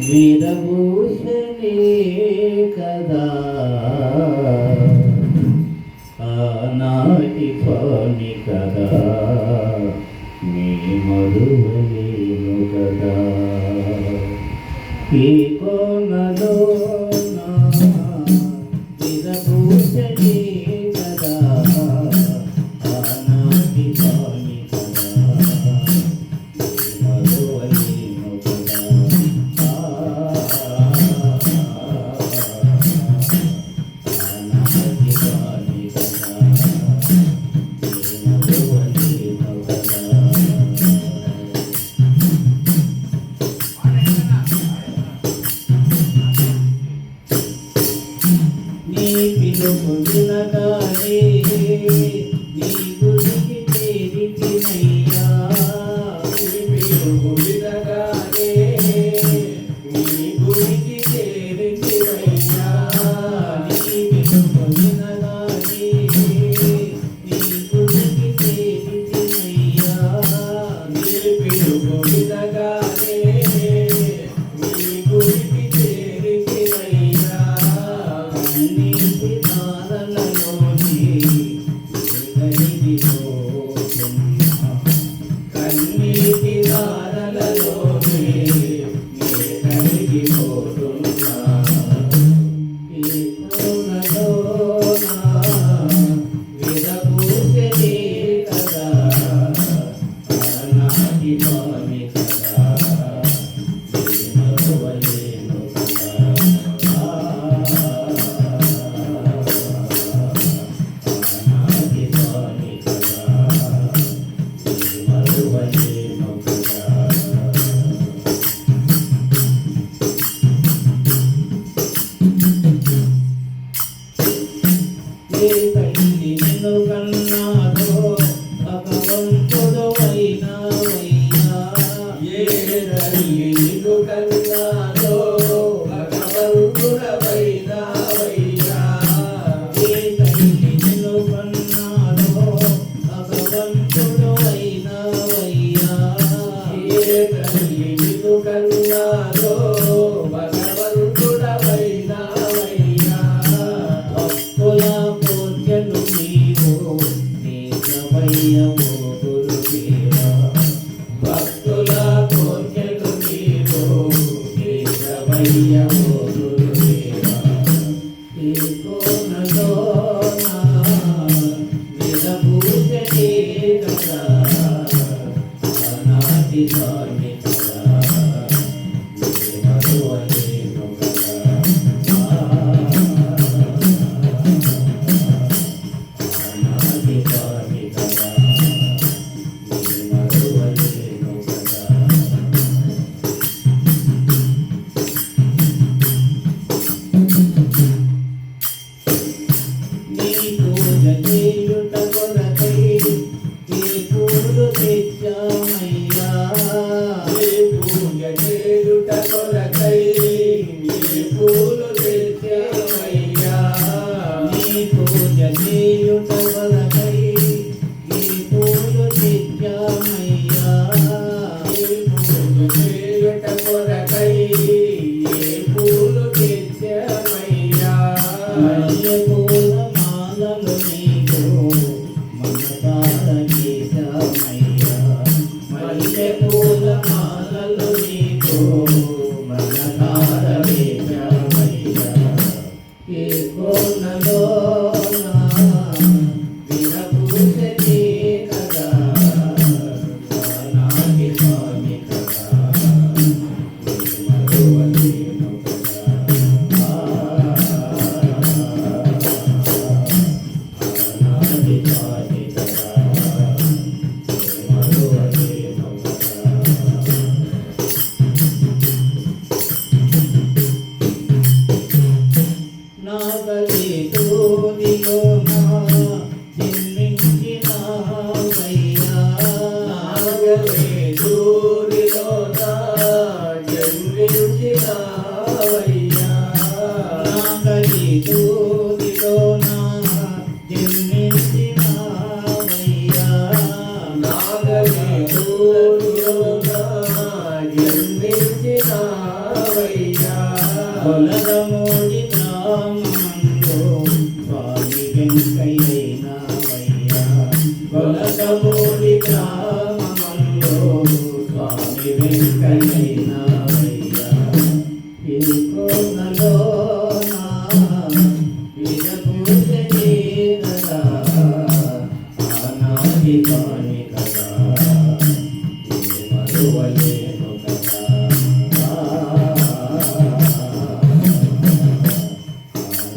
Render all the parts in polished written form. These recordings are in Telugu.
వీరభూషణే కదా ఆనాటి పాని కదా నీ మరువలేను కదా ఈ కోనలో వీరభూషణే కదా ఆనాటి పాని వినగానే నీ గుడికి చేరితినయ్యా వినగానే నీ గుడికి చేరితినయ్యా నీ వినగానే నీ గుడికి చేరితినయ్యా నీ వినగానే నీ గుడికి చేరితినయ్యా కన్నీటి దారలలోనే కరిగిపోతున్నా ఈ కోనలోన విరభూషణే కదా ఆనాటి పాని కదా మరువలేను కదా నిన్ను కన్నాదో భగవంతుడు అయినావయ్యా ఏ తల్లి నిన్ను కన్నాదో భగవంతుడవైనావయ్యా ఏ తల్లి నిన్ను కన్నాదో భగవంతుడు అయినావయ్యా ఏ తల్లి నిన్ను కన్నాదో భగవంతుడవైనావయ్యా భక్తుల పూజలు నీవు నీకవయ్యవో గురుదేవా భక్తుల పూజలు నీవు నీకవయ్యవో గురుదేవా ఈ కోనలోన విరభూషణే కదా ఆనాటి పాని కదా మరువలేను కదా నీ పూజ చేయుట కొరకై ఈ పూలు తెచ్చామయ్యా నీ పూజ చేయుట కొరకై ఈ పూలు తెచ్చామయ్యా నీ పూజ చేయుట కొరకై ఈ పూలు తెచ్చామయ్యా నీ పూజ చేయుట కొరకై ఈ పూలు తెచ్చామయ్యా మల్లె పూల మాలలు నీకు మనసార గీతామయ్యా మల్లె పూల మాలలు నీకు మనసార గీతామయ్యా ఈ కోనలోన విరభూషణే కదా ఆనాటి పాని కదా మరువలేను కదా ఆనాటి పాని కదా మరువలేను కదా నాగలి తోనిలోన జన్మించినావయ్యా నాగలి తోనిలోన జన్మించినావయ్యా నాగలి తోనిలోన జన్మించినావయ్యా నాగలి మరువలేను కదా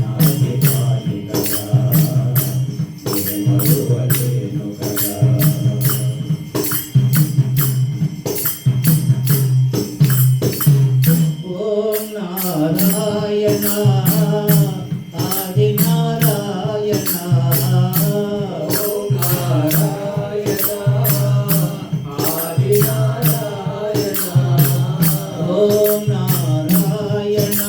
ఆనాటి వాణి కదా నే మరువలేను కదా ఓం నారాయణ ఆది నారాయణ ఓం నారాయణ ఆది నారాయణ ఓం నారాయణ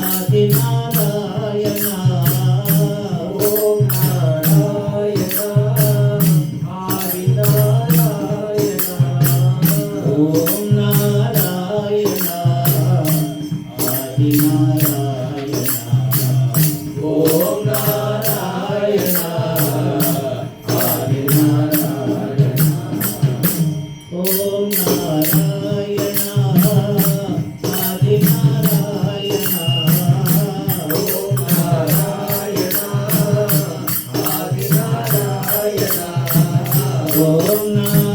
ఆది నారాయణ ఓం నారాయణ ఆది నారాయణ ఓం నారాయణ ఆది నారాయణ ఓం నారాయణ ఆది నారాయణ ఓం నారాయణ ఆది నారాయణ ఓం నారాయణ ఆది నారాయణ ఓం నారాయణ